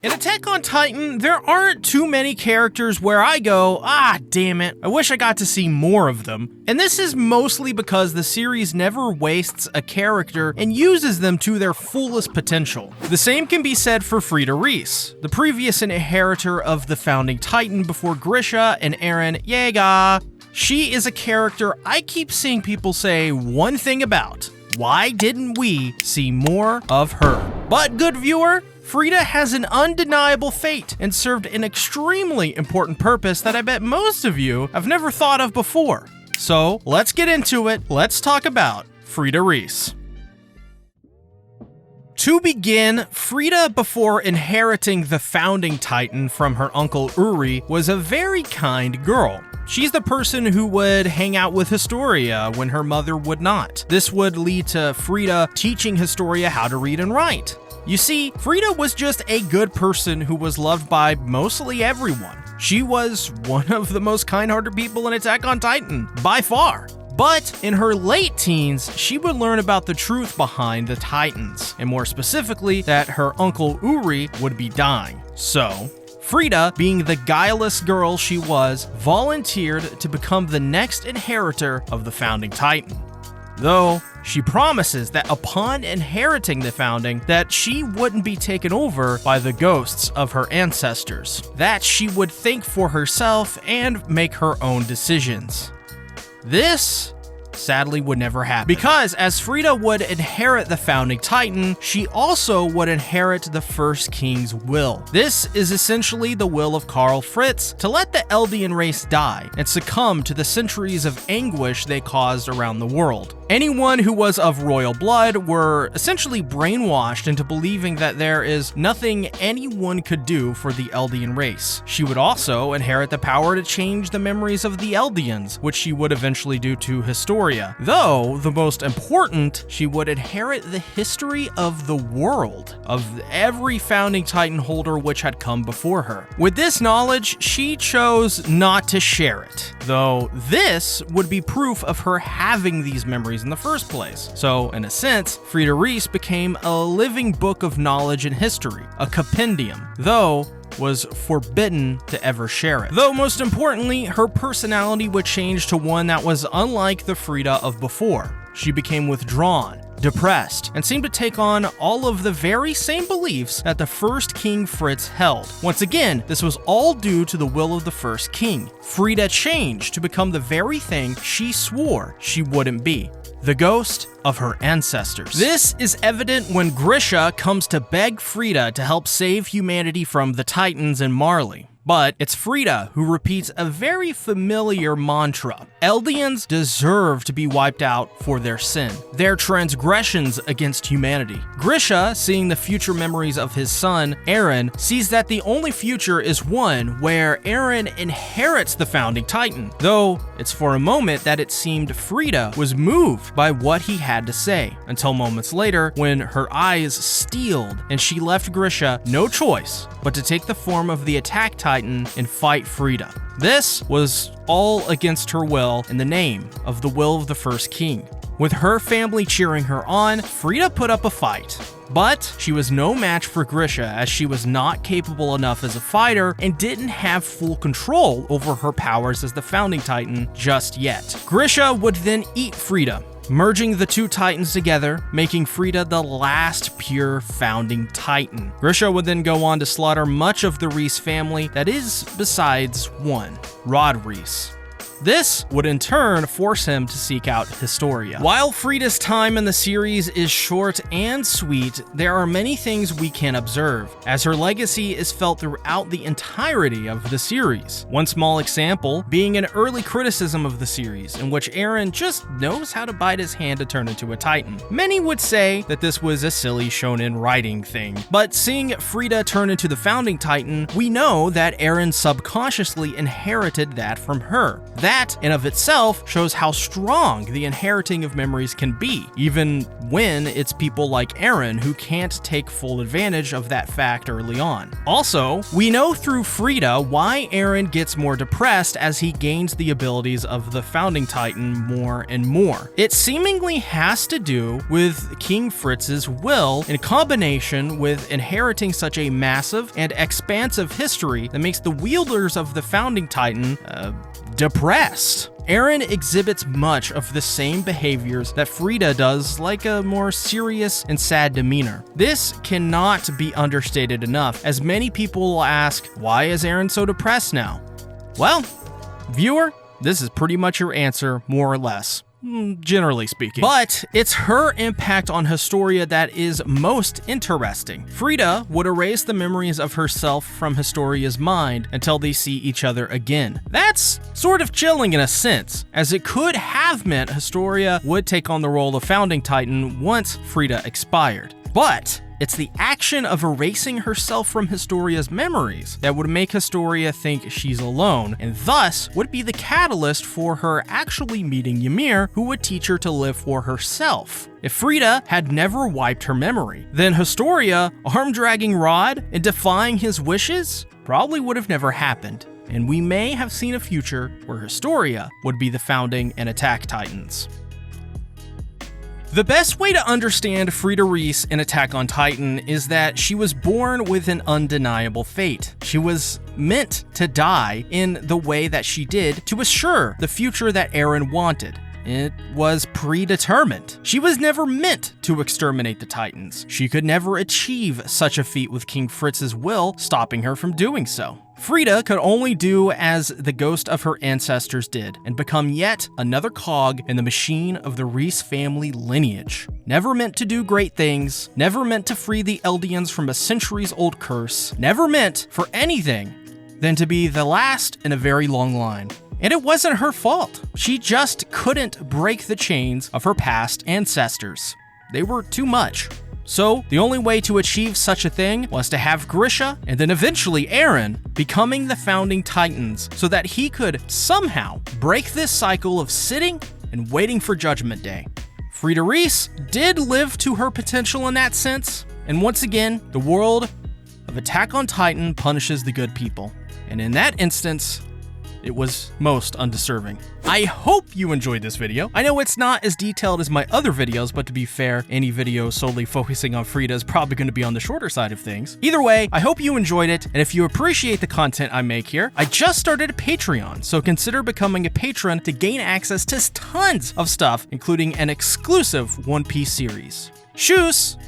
In Attack on Titan, there aren't too many characters where I go, damn it, I wish I got to see more of them. And this is mostly because the series never wastes a character and uses them to their fullest potential. The same can be said for Frieda Reiss, the previous inheritor of the founding Titan before Grisha and Eren Yeager. She is a character I keep seeing people say one thing about. Why didn't we see more of her? But good viewer, Frieda has an undeniable fate and served an extremely important purpose that I bet most of you have never thought of before. So let's get into it. Let's talk about Frieda Reiss. To begin, Frieda, before inheriting the founding Titan from her uncle Uri, was a very kind girl. She's the person who would hang out with Historia when her mother would not. This would lead to Frieda teaching Historia how to read and write. You see, Frieda was just a good person who was loved by mostly everyone. She was one of the most kind-hearted people in Attack on Titan, by far. But in her late teens, she would learn about the truth behind the Titans, and more specifically, that her uncle Uri would be dying. So, Frieda, being the guileless girl she was, volunteered to become the next inheritor of the founding Titan. Though, she promises that upon inheriting the founding, that she wouldn't be taken over by the ghosts of her ancestors, that she would think for herself and make her own decisions. This, sadly, would never happen, because as Frieda would inherit the founding Titan, she also would inherit the First King's will. This is essentially the will of Karl Fritz to let the Eldian race die and succumb to the centuries of anguish they caused around the world. Anyone who was of royal blood were essentially brainwashed into believing that there is nothing anyone could do for the Eldian race. She would also inherit the power to change the memories of the Eldians, which she would eventually do to Historia. Though, the most important, she would inherit the history of the world, of every founding Titan holder which had come before her. With this knowledge, she chose not to share it, though this would be proof of her having these memories in the first place. So, in a sense, Frieda Reiss became a living book of knowledge and history, a compendium, though was forbidden to ever share it. Though most importantly, her personality would change to one that was unlike the Frieda of before. She became withdrawn, depressed, and seemed to take on all of the very same beliefs that the First King Fritz held. Once again, this was all due to the will of the First King. Frieda changed to become the very thing she swore she wouldn't be. The ghost of her ancestors. This is evident when Grisha comes to beg Frieda to help save humanity from the Titans and Marley. But it's Frieda who repeats a very familiar mantra. Eldians deserve to be wiped out for their sin, their transgressions against humanity. Grisha, seeing the future memories of his son, Eren, sees that the only future is one where Eren inherits the founding Titan, though it's for a moment that it seemed Frieda was moved by what he had to say, until moments later when her eyes steeled and she left Grisha no choice but to take the form of the Attack Titan and fight Frieda. This was all against her will in the name of the will of the First King. With her family cheering her on, Frieda put up a fight. But she was no match for Grisha, as she was not capable enough as a fighter and didn't have full control over her powers as the founding Titan just yet. Grisha would then eat Frieda, merging the two Titans together, making Frieda the last pure founding Titan. Grisha would then go on to slaughter much of the Reiss family, that is, besides one, Rod Reiss. This would in turn force him to seek out Historia. While Frieda's time in the series is short and sweet, there are many things we can observe, as her legacy is felt throughout the entirety of the series. One small example being an early criticism of the series, in which Eren just knows how to bite his hand to turn into a Titan. Many would say that this was a silly shonen writing thing, but seeing Frieda turn into the founding Titan, we know that Eren subconsciously inherited that from her. That, in of itself, shows how strong the inheriting of memories can be, even when it's people like Eren who can't take full advantage of that fact early on. Also, we know through Frieda why Eren gets more depressed as he gains the abilities of the Founding Titan more and more. It seemingly has to do with King Fritz's will in combination with inheriting such a massive and expansive history that makes the wielders of the Founding Titan depressed. Eren exhibits much of the same behaviors that Frieda does, like a more serious and sad demeanor. This cannot be understated enough, as many people will ask, why is Eren so depressed now? Well, viewer, this is pretty much your answer, more or less. Generally speaking. But it's her impact on Historia that is most interesting. Frieda would erase the memories of herself from Historia's mind until they see each other again. That's sort of chilling in a sense, as it could have meant Historia would take on the role of Founding Titan once Frieda expired. But it's the action of erasing herself from Historia's memories that would make Historia think she's alone, and thus would be the catalyst for her actually meeting Ymir, who would teach her to live for herself. If Frieda had never wiped her memory, then Historia, arm-dragging Rod and defying his wishes, probably would have never happened, and we may have seen a future where Historia would be the founding and attack Titans. The best way to understand Frieda Reiss in Attack on Titan is that she was born with an undeniable fate. She was meant to die in the way that she did to assure the future that Eren wanted. It was predetermined. She was never meant to exterminate the Titans. She could never achieve such a feat with King Fritz's will stopping her from doing so. Frieda could only do as the ghost of her ancestors did, and become yet another cog in the machine of the Reiss family lineage. Never meant to do great things, never meant to free the Eldians from a centuries-old curse, never meant for anything than to be the last in a very long line. And it wasn't her fault. She just couldn't break the chains of her past ancestors. They were too much. So, the only way to achieve such a thing was to have Grisha, and then eventually Eren, becoming the Founding Titans so that he could somehow break this cycle of sitting and waiting for Judgment Day. Frieda Reiss did live to her potential in that sense, and once again, the world of Attack on Titan punishes the good people. And in that instance, it was most undeserving. I hope you enjoyed this video. I know it's not as detailed as my other videos, but to be fair, any video solely focusing on Frieda is probably going to be on the shorter side of things. Either way, I hope you enjoyed it, and if you appreciate the content I make here, I just started a Patreon, so consider becoming a patron to gain access to tons of stuff, including an exclusive One Piece series. Tschüss!